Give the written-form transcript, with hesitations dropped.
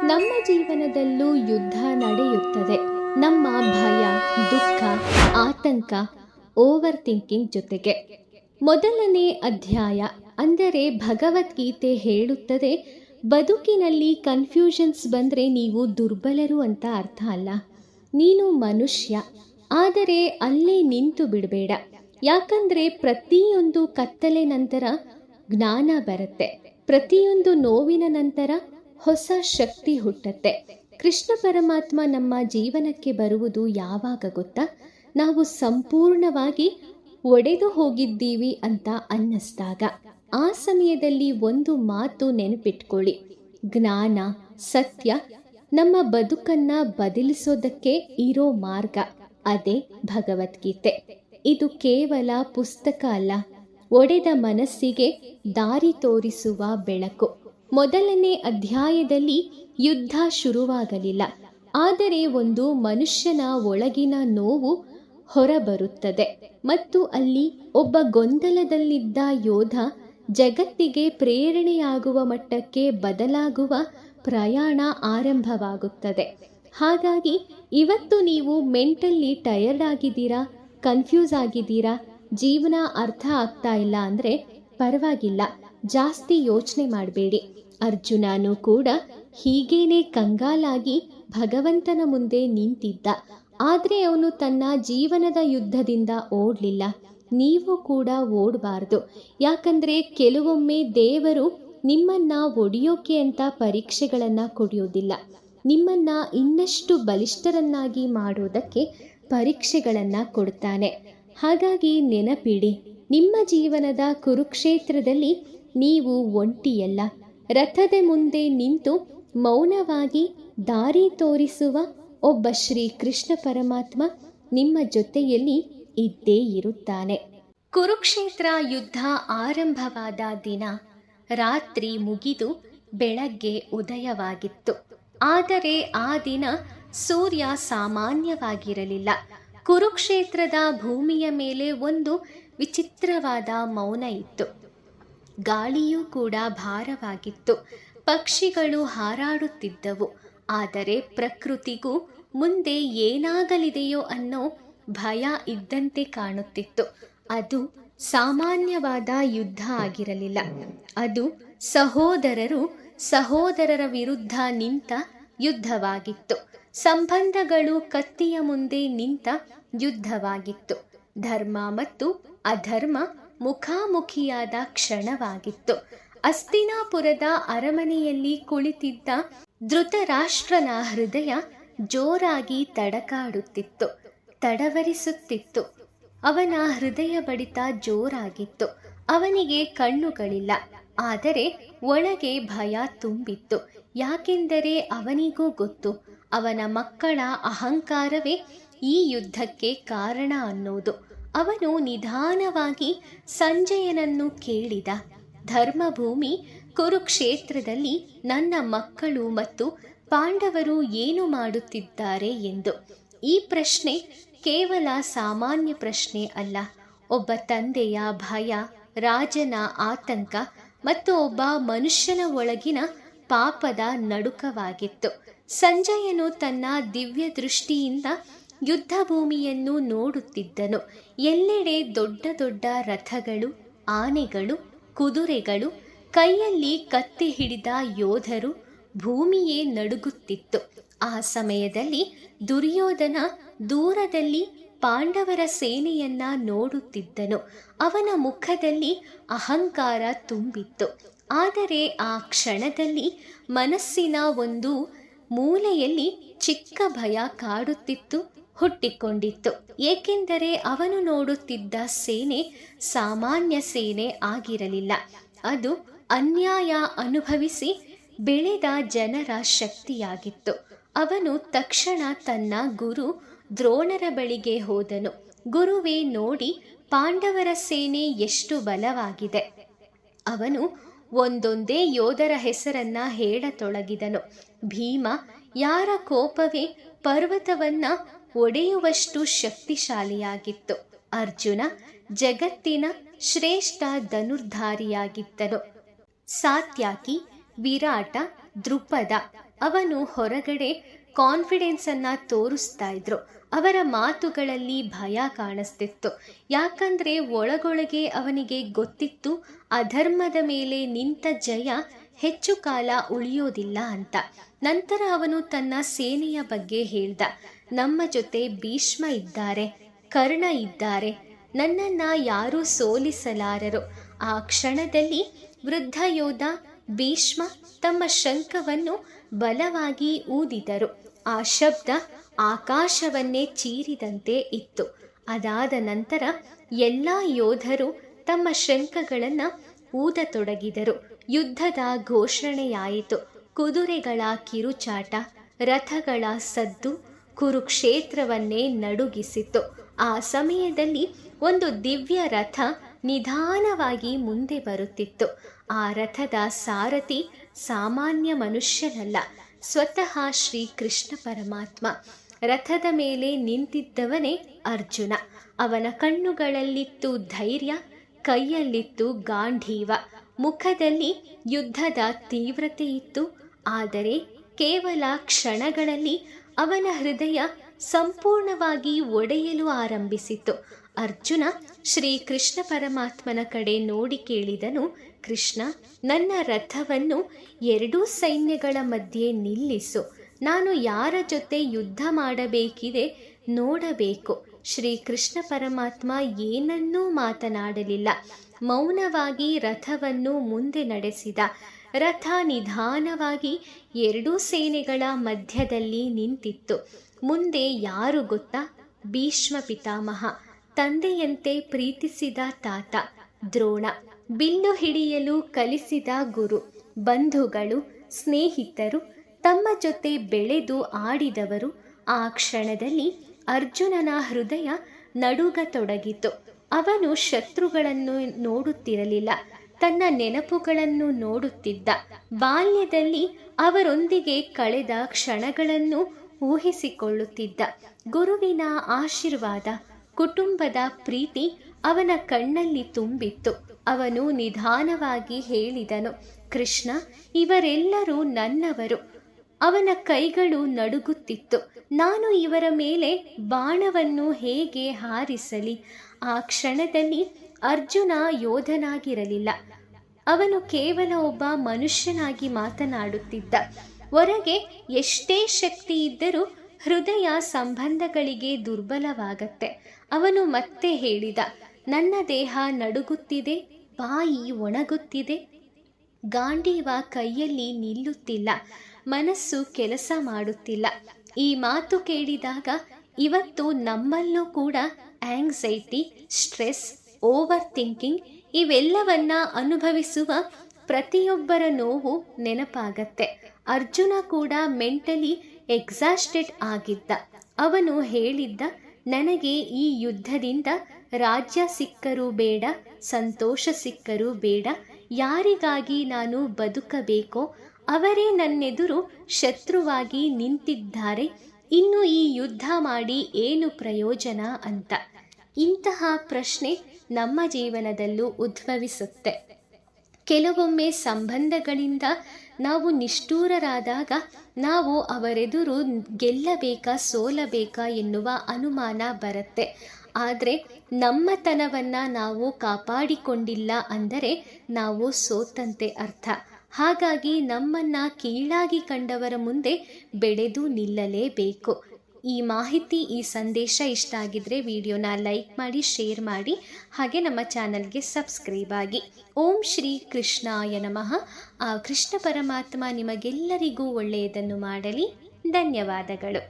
ನಮ್ಮ ಜೀವನದಲ್ಲೂ ಯುದ್ಧ ನಡೆಯುತ್ತದೆ. ನಮ್ಮ ಭಯ, ದುಃಖ, ಆತಂಕ, ಓವರ್ ಥಿಂಕಿಂಗ್ ಜೊತೆಗೆ. ಮೊದಲನೇ ಅಧ್ಯಾಯ ಅಂದರೆ ಭಗವದ್ಗೀತೆ ಹೇಳುತ್ತದೆ, ಬದುಕಿನಲ್ಲಿ ಕನ್ಫ್ಯೂಷನ್ಸ್ ಬಂದರೆ ನೀವು ದುರ್ಬಲರು ಅಂತ ಅರ್ಥ ಅಲ್ಲ. ನೀನು ಮನುಷ್ಯ, ಆದರೆ ಅಲ್ಲೇ ನಿಂತು ಬಿಡಬೇಡ. ಯಾಕಂದರೆ ಪ್ರತಿಯೊಂದು ಕತ್ತಲೆ ನಂತರ ಜ್ಞಾನ ಬರುತ್ತೆ, ಪ್ರತಿಯೊಂದು ನೋವಿನ ನಂತರ ಹೊಸ ಶಕ್ತಿ ಹುಟ್ಟತ್ತೆ. ಕೃಷ್ಣ ಪರಮಾತ್ಮ ನಮ್ಮ ಜೀವನಕ್ಕೆ ಬರುವುದು ಯಾವಾಗ ಗೊತ್ತಾ? ನಾವು ಸಂಪೂರ್ಣವಾಗಿ ಒಡೆದು ಹೋಗಿದ್ದೀವಿ ಅಂತ ಅನ್ನಿಸ್ದಾಗ. ಆ ಸಮಯದಲ್ಲಿ ಒಂದು ಮಾತು ನೆನಪಿಟ್ಕೊಳ್ಳಿ, ಜ್ಞಾನ, ಸತ್ಯ ನಮ್ಮ ಬದುಕನ್ನ ಬದಲಿಸೋದಕ್ಕೆ ಇರೋ ಮಾರ್ಗ, ಅದೇ ಭಗವದ್ಗೀತೆ. ಇದು ಕೇವಲ ಪುಸ್ತಕ ಅಲ್ಲ, ಒಡೆದ ಮನಸ್ಸಿಗೆ ದಾರಿ ತೋರಿಸುವ ಬೆಳಕು. ಮೊದಲನೇ ಅಧ್ಯಾಯದಲ್ಲಿ ಯುದ್ಧ ಶುರುವಾಗಲಿಲ್ಲ, ಆದರೆ ಒಂದು ಮನುಷ್ಯನ ಒಳಗಿನ ನೋವು ಹೊರಬರುತ್ತದೆ ಮತ್ತು ಅಲ್ಲಿ ಒಬ್ಬ ಗೊಂದಲದಲ್ಲಿದ್ದ ಯೋಧ ಜಗತ್ತಿಗೆ ಪ್ರೇರಣೆಯಾಗುವ ಮಟ್ಟಕ್ಕೆ ಬದಲಾಗುವ ಪ್ರಯಾಣ ಆರಂಭವಾಗುತ್ತದೆ. ಹಾಗಾಗಿ ಇವತ್ತು ನೀವು ಮೆಂಟಲಿ ಟಯರ್ಡ್ ಆಗಿದ್ದೀರಾ, ಕನ್ಫ್ಯೂಸ್ ಆಗಿದ್ದೀರಾ, ಜೀವನ ಅರ್ಥ ಆಗ್ತಾ ಇಲ್ಲ ಅಂದರೆ ಪರವಾಗಿಲ್ಲ, ಜಾಸ್ತಿ ಯೋಚನೆ ಮಾಡಬೇಡಿ. ಅರ್ಜುನನು ಕೂಡ ಹೀಗೇನೆ ಕಂಗಾಲಾಗಿ ಭಗವಂತನ ಮುಂದೆ ನಿಂತಿದ್ದ, ಆದರೆ ಅವನು ತನ್ನ ಜೀವನದ ಯುದ್ಧದಿಂದ ಓಡಲಿಲ್ಲ. ನೀವು ಕೂಡ ಓಡಬಾರ್ದು. ಯಾಕಂದರೆ ಕೆಲವೊಮ್ಮೆ ದೇವರು ನಿಮ್ಮನ್ನ ಒಡೆಯೋಕೆ ಅಂತ ಪರೀಕ್ಷೆಗಳನ್ನು ಕೊಡಿಯೋದಿಲ್ಲ, ನಿಮ್ಮನ್ನ ಇನ್ನಷ್ಟು ಬಲಿಷ್ಠರನ್ನಾಗಿ ಮಾಡೋದಕ್ಕೆ ಪರೀಕ್ಷೆಗಳನ್ನು ಕೊಡ್ತಾನೆ. ಹಾಗಾಗಿ ನೆನಪಿಡಿ, ನಿಮ್ಮ ಜೀವನದ ಕುರುಕ್ಷೇತ್ರದಲ್ಲಿ ನೀವು ಒಂಟಿಯಲ್ಲ. ರಥದ ಮುಂದೆ ನಿಂತು ಮೌನವಾಗಿ ದಾರಿ ತೋರಿಸುವ ಒಬ್ಬ ಶ್ರೀ ಕೃಷ್ಣ ಪರಮಾತ್ಮ ನಿಮ್ಮ ಜೊತೆಯಲ್ಲಿ ಇದ್ದೇ ಇರುತ್ತಾನೆ. ಕುರುಕ್ಷೇತ್ರ ಯುದ್ಧ ಆರಂಭವಾದ ದಿನ ರಾತ್ರಿ ಮುಗಿದು ಬೆಳಗ್ಗೆ ಉದಯವಾಗಿತ್ತು. ಆದರೆ ಆ ದಿನ ಸೂರ್ಯ ಸಾಮಾನ್ಯವಾಗಿರಲಿಲ್ಲ. ಕುರುಕ್ಷೇತ್ರದ ಭೂಮಿಯ ಮೇಲೆ ಒಂದು ವಿಚಿತ್ರವಾದ ಮೌನ ಇತ್ತು. ಗಾಳಿಯೂ ಕೂಡ ಭಾರವಾಗಿತ್ತು. ಪಕ್ಷಿಗಳು ಹಾರಾಡುತ್ತಿದ್ದವು. ಆದರೆ ಪ್ರಕೃತಿಗೂ ಮುಂದೆ ಏನಾಗಲಿದೆಯೋ ಅನ್ನೋ ಭಯ ಇದ್ದಂತೆ ಕಾಣುತ್ತಿತ್ತು. ಅದು ಸಾಮಾನ್ಯವಾದ ಯುದ್ಧ ಆಗಿರಲಿಲ್ಲ, ಅದು ಸಹೋದರರ ವಿರುದ್ಧ ನಿಂತ ಯುದ್ಧವಾಗಿತ್ತು. ಸಂಬಂಧಗಳು ಕತ್ತಿಯ ಮುಂದೆ ನಿಂತ ಯುದ್ಧವಾಗಿತ್ತು. ಧರ್ಮ ಮತ್ತು ಅಧರ್ಮ ಮುಖಾಮುಖಿಯಾದ ಕ್ಷಣವಾಗಿತ್ತು. ಹಸ್ತಿನಾಪುರದ ಅರಮನೆಯಲ್ಲಿ ಕುಳಿತಿದ್ದ ಧೃತರಾಷ್ಟ್ರನ ಹೃದಯ ಜೋರಾಗಿ ತಡಕಾಡುತ್ತಿತ್ತು, ತಡವರಿಸುತ್ತಿತ್ತು. ಅವನ ಹೃದಯ ಬಡಿತ ಜೋರಾಗಿತ್ತು. ಅವನಿಗೆ ಕಣ್ಣುಗಳಿಲ್ಲ, ಆದರೆ ಒಳಗೆ ಭಯ ತುಂಬಿತ್ತು. ಯಾಕೆಂದರೆ ಅವನಿಗೂ ಗೊತ್ತು, ಅವನ ಮಕ್ಕಳ ಅಹಂಕಾರವೇ ಈ ಯುದ್ಧಕ್ಕೆ ಕಾರಣ ಅನ್ನೋದು. ಅವನು ನಿಧಾನವಾಗಿ ಸಂಜಯನನ್ನು ಕೇಳಿದ, ಧರ್ಮಭೂಮಿ ಕುರುಕ್ಷೇತ್ರದಲ್ಲಿ ನನ್ನ ಮಕ್ಕಳು ಮತ್ತು ಪಾಂಡವರು ಏನು ಮಾಡುತ್ತಿದ್ದಾರೆ ಎಂದು. ಈ ಪ್ರಶ್ನೆ ಕೇವಲ ಸಾಮಾನ್ಯ ಪ್ರಶ್ನೆ ಅಲ್ಲ, ಒಬ್ಬ ತಂದೆಯ ಭಯ, ರಾಜನ ಆತಂಕ ಮತ್ತು ಒಬ್ಬ ಮನುಷ್ಯನ ಒಳಗಿನ ಪಾಪದ ನಡುಕವಾಗಿತ್ತು. ಸಂಜಯನು ತನ್ನ ದಿವ್ಯ ದೃಷ್ಟಿಯಿಂದ ಯುದ್ಧ ಭೂಮಿಯನ್ನು ನೋಡುತ್ತಿದ್ದನು. ಎಲ್ಲೆಡೆ ದೊಡ್ಡ ದೊಡ್ಡ ರಥಗಳು, ಆನೆಗಳು, ಕುದುರೆಗಳು, ಕೈಯಲ್ಲಿ ಕತ್ತಿ ಹಿಡಿದ ಯೋಧರು, ಭೂಮಿಯೇ ನಡುಗುತ್ತಿತ್ತು. ಆ ಸಮಯದಲ್ಲಿ ದುರ್ಯೋಧನ ದೂರದಲ್ಲಿ ಪಾಂಡವರ ಸೇನೆಯನ್ನ ನೋಡುತ್ತಿದ್ದನು. ಅವನ ಮುಖದಲ್ಲಿ ಅಹಂಕಾರ ತುಂಬಿತ್ತು. ಆದರೆ ಆ ಕ್ಷಣದಲ್ಲಿ ಮನಸ್ಸಿನ ಒಂದು ಮೂಲೆಯಲ್ಲಿ ಚಿಕ್ಕ ಭಯ ಕಾಡುತ್ತಿತ್ತು, ಹುಟ್ಟಿಕೊಂಡಿತ್ತು. ಏಕೆಂದರೆ ಅವನು ನೋಡುತ್ತಿದ್ದ ಸೇನೆ ಸಾಮಾನ್ಯ ಸೇನೆ ಆಗಿರಲಿಲ್ಲ, ಅದು ಅನ್ಯಾಯ ಅನುಭವಿಸಿ ಬೆಳೆದ ಜನರ ಶಕ್ತಿಯಾಗಿತ್ತು. ಅವನು ತಕ್ಷಣ ತನ್ನ ಗುರು ದ್ರೋಣರ ಬಳಿಗೆ ಹೋದನು. ಗುರುವೇ, ನೋಡಿ ಪಾಂಡವರ ಸೇನೆ ಎಷ್ಟು ಬಲವಾಗಿದೆ. ಅವನು ಒಂದೊಂದೇ ಯೋಧರ ಹೆಸರನ್ನ ಹೇಳತೊಡಗಿದನು. ಭೀಮ, ಯಾರ ಕೋಪವೇ ಪರ್ವತವನ್ನ ಒಡೆಯುವಷ್ಟು ಶಕ್ತಿಶಾಲಿಯಾಗಿತ್ತು. ಅರ್ಜುನ ಜಗತ್ತಿನ ಶ್ರೇಷ್ಠ ಧನುರ್ಧಾರಿಯಾಗಿದ್ದನು. ಸಾತ್ಯಾಕಿ, ವಿರಾಟ, ದೃಪದ ಅವನು ಹೊರಗಡೆ ಕಾನ್ಫಿಡೆನ್ಸ್ ಅನ್ನ ತೋರಿಸ್ತಾ ಇದ್ರು. ಅವರ ಮಾತುಗಳಲ್ಲಿ ಭಯ ಕಾಣಿಸ್ತಿತ್ತು. ಯಾಕಂದ್ರೆ ಒಳಗೊಳಗೆ ಅವನಿಗೆ ಗೊತ್ತಿತ್ತು ಅಧರ್ಮದ ಮೇಲೆ ನಿಂತ ಜಯ ಹೆಚ್ಚು ಕಾಲ ಉಳಿಯೋದಿಲ್ಲ ಅಂತ. ನಂತರ ಅವನು ತನ್ನ ಸೇನೆಯ ಬಗ್ಗೆ ಹೇಳ್ದ. ನಮ್ಮ ಜೊತೆ ಭೀಷ್ಮ ಇದ್ದಾರೆ, ಕರ್ಣ ಇದ್ದಾರೆ, ನನ್ನನ್ನ ಯಾರೂ ಸೋಲಿಸಲಾರರು. ಆ ಕ್ಷಣದಲ್ಲಿ ವೃದ್ಧ ಯೋಧ ಭೀಷ್ಮ ತಮ್ಮ ಶಂಖವನ್ನು ಬಲವಾಗಿ ಊದಿದರು. ಆ ಶಬ್ದ ಆಕಾಶವನ್ನೇ ಚೀರಿದಂತೆ ಇತ್ತು. ಅದಾದ ನಂತರ ಎಲ್ಲ ಯೋಧರು ತಮ್ಮ ಶಂಖಗಳನ್ನು ಊದತೊಡಗಿದರು. ಯುದ್ಧದ ಘೋಷಣೆಯಾಯಿತು. ಕುದುರೆಗಳ ಕಿರುಚಾಟ, ರಥಗಳ ಸದ್ದು ಕುರುಕ್ಷೇತ್ರವನ್ನೇ ನಡುಗಿಸಿತು. ಆ ಸಮಯದಲ್ಲಿ ಒಂದು ದಿವ್ಯ ರಥ ನಿಧಾನವಾಗಿ ಮುಂದೆ ಬರುತ್ತಿತ್ತು. ಆ ರಥದ ಸಾರಥಿ ಸಾಮಾನ್ಯ ಮನುಷ್ಯನಲ್ಲ, ಸ್ವತಃ ಶ್ರೀ ಕೃಷ್ಣ ಪರಮಾತ್ಮ. ರಥದ ಮೇಲೆ ನಿಂತಿದ್ದವನೇ ಅರ್ಜುನ. ಅವನ ಕಣ್ಣುಗಳಲ್ಲಿತ್ತು ಧೈರ್ಯ, ಕೈಯಲ್ಲಿತ್ತು ಗಾಂಧೀವ, ಮುಖದಲ್ಲಿ ಯುದ್ಧದ ತೀವ್ರತೆ ಇತ್ತು. ಆದರೆ ಕೇವಲ ಕ್ಷಣಗಳಲ್ಲಿ ಅವನ ಹೃದಯ ಸಂಪೂರ್ಣವಾಗಿ ಒಡೆಯಲು ಆರಂಭಿಸಿತು. ಅರ್ಜುನ ಶ್ರೀ ಕೃಷ್ಣ ಪರಮಾತ್ಮನ ಕಡೆ ನೋಡಿ ಕೇಳಿದನು, ಕೃಷ್ಣ, ನನ್ನ ರಥವನ್ನು ಎರಡೂ ಸೈನ್ಯಗಳ ಮಧ್ಯೆ ನಿಲ್ಲಿಸು. ನಾನು ಯಾರ ಜೊತೆ ಯುದ್ಧ ಮಾಡಬೇಕಿದೆ ನೋಡಬೇಕು. ಶ್ರೀ ಕೃಷ್ಣ ಪರಮಾತ್ಮ ಏನನ್ನೂ ಮಾತನಾಡಲಿಲ್ಲ. ಮೌನವಾಗಿ ರಥವನ್ನು ಮುಂದೆ ನಡೆಸಿದ. ರಥ ನಿಧಾನವಾಗಿ ಎರಡೂ ಸೇನೆಗಳ ಮಧ್ಯದಲ್ಲಿ ನಿಂತಿತ್ತು. ಮುಂದೆ ಯಾರು ಗೊತ್ತಾ? ಭೀಷ್ಮ ಪಿತಾಮಹ, ತಂದೆಯಂತೆ ಪ್ರೀತಿಸಿದ ತಾತ ದ್ರೋಣ, ಬಿಲ್ಲು ಹಿಡಿಯಲು ಕಲಿಸಿದ ಗುರು, ಬಂಧುಗಳು, ಸ್ನೇಹಿತರು, ತಮ್ಮ ಜೊತೆ ಬೆಳೆದು ಆಡಿದವರು. ಆ ಕ್ಷಣದಲ್ಲಿ ಅರ್ಜುನನ ಹೃದಯ ನಡುಗತೊಡಗಿತು. ಅವನು ಶತ್ರುಗಳನ್ನು ನೋಡುತ್ತಿರಲಿಲ್ಲ, ತನ್ನ ನೆನಪುಗಳನ್ನು ನೋಡುತ್ತಿದ್ದ. ಬಾಲ್ಯದಲ್ಲಿ ಅವರೊಂದಿಗೆ ಕಳೆದ ಕ್ಷಣಗಳನ್ನು ಊಹಿಸಿಕೊಳ್ಳುತ್ತಿದ್ದ. ಗುರುವಿನ ಆಶೀರ್ವಾದ, ಕುಟುಂಬದ ಪ್ರೀತಿ ಅವನ ಕಣ್ಣಲ್ಲಿ ತುಂಬಿತ್ತು. ಅವನು ನಿಧಾನವಾಗಿ ಹೇಳಿದನು, ಕೃಷ್ಣ, ಇವರೆಲ್ಲರೂ ನನ್ನವರು. ಅವನ ಕೈಗಳು ನಡುಗುತ್ತಿತ್ತು. ನಾನು ಇವರ ಮೇಲೆ ಬಾಣವನ್ನು ಹೇಗೆ ಹಾರಿಸಲಿ? ಆ ಕ್ಷಣದಲ್ಲಿ ಅರ್ಜುನ ಯೋಧನಾಗಿರಲಿಲ್ಲ, ಅವನು ಕೇವಲ ಒಬ್ಬ ಮನುಷ್ಯನಾಗಿ ಮಾತನಾಡುತ್ತಿದ್ದ. ಹೊರಗೆ ಎಷ್ಟೇ ಶಕ್ತಿ ಇದ್ದರೂ ಹೃದಯ ಸಂಬಂಧಗಳಿಗೆ ದುರ್ಬಲವಾಗತ್ತೆ. ಅವನು ಮತ್ತೆ ಹೇಳಿದ, ನನ್ನ ದೇಹ ನಡುಗುತ್ತಿದೆ, ಬಾಯಿ ಒಣಗುತ್ತಿದೆ, ಗಾಂಡೀವ ಕೈಯಲ್ಲಿ ನಿಲ್ಲುತ್ತಿಲ್ಲ, ಮನಸ್ಸು ಕೆಲಸ ಮಾಡುತ್ತಿಲ್ಲ. ಈ ಮಾತು ಕೇಳಿದಾಗ ಇವತ್ತು ನಮ್ಮಲ್ಲೂ ಕೂಡ ಆಂಗ್ಸೈಟಿ, ಸ್ಟ್ರೆಸ್, ಓವರ್ ಥಿಂಕಿಂಗ್ ಇವೆಲ್ಲವನ್ನ ಅನುಭವಿಸುವ ಪ್ರತಿಯೊಬ್ಬರ ನೋವು ನೆನಪಾಗತ್ತೆ. ಅರ್ಜುನ ಕೂಡ ಮೆಂಟಲಿ ಎಕ್ಸಾಸ್ಟೆಡ್ ಆಗಿದ್ದ. ಅವನು ಹೇಳಿದ್ದ, ನನಗೆ ಈ ಯುದ್ಧದಿಂದ ರಾಜ್ಯ ಸಿಕ್ಕರೂ ಬೇಡ, ಸಂತೋಷ ಸಿಕ್ಕರೂ ಬೇಡ, ಯಾರಿಗಾಗಿ ನಾನು ಬದುಕಬೇಕೋ ಅವರೇ ನನ್ನೆದುರು ಶತ್ರುವಾಗಿ ನಿಂತಿದ್ದಾರೆ, ಇನ್ನು ಈ ಯುದ್ಧ ಮಾಡಿ ಏನು ಪ್ರಯೋಜನ ಅಂತ. ಇಂತಹ ಪ್ರಶ್ನೆ ನಮ್ಮ ಜೀವನದಲ್ಲೂ ಉದ್ಭವಿಸುತ್ತೆ. ಕೆಲವೊಮ್ಮೆ ಸಂಬಂಧಗಳಿಂದ ನಾವು ನಿಷ್ಠೂರರಾದಾಗ ನಾವು ಅವರೆದುರು ಗೆಲ್ಲಬೇಕಾ ಸೋಲಬೇಕಾ ಎನ್ನುವ ಅನುಮಾನ ಬರುತ್ತೆ. ಆದರೆ ನಮ್ಮತನವನ್ನು ನಾವು ಕಾಪಾಡಿಕೊಂಡಿಲ್ಲ ಅಂದರೆ ನಾವು ಸೋತಂತೆ ಅರ್ಥ. ಹಾಗಾಗಿ ನಮ್ಮನ್ನು ಕೀಳಾಗಿ ಕಂಡವರ ಮುಂದೆ ಬೆಳೆದು ನಿಲ್ಲಲೇಬೇಕು. ಈ ಮಾಹಿತಿ, ಈ ಸಂದೇಶ ಇಷ್ಟ ಆಗಿದ್ರೆ ವಿಡಿಯೋನ ಲೈಕ್ ಮಾಡಿ, ಶೇರ್ ಮಾಡಿ, ಹಾಗೆ ನಮ್ಮ ಚಾನಲ್ಗೆ ಸಬ್ಸ್ಕ್ರೈಬ್ ಆಗಿ. ಓಂ ಶ್ರೀ ಕೃಷ್ಣಾಯ ನಮಃ. ಆ ಕೃಷ್ಣ ಪರಮಾತ್ಮ ನಿಮಗೆಲ್ಲರಿಗೂ ಒಳ್ಳೆಯದನ್ನು ಮಾಡಲಿ. ಧನ್ಯವಾದಗಳು.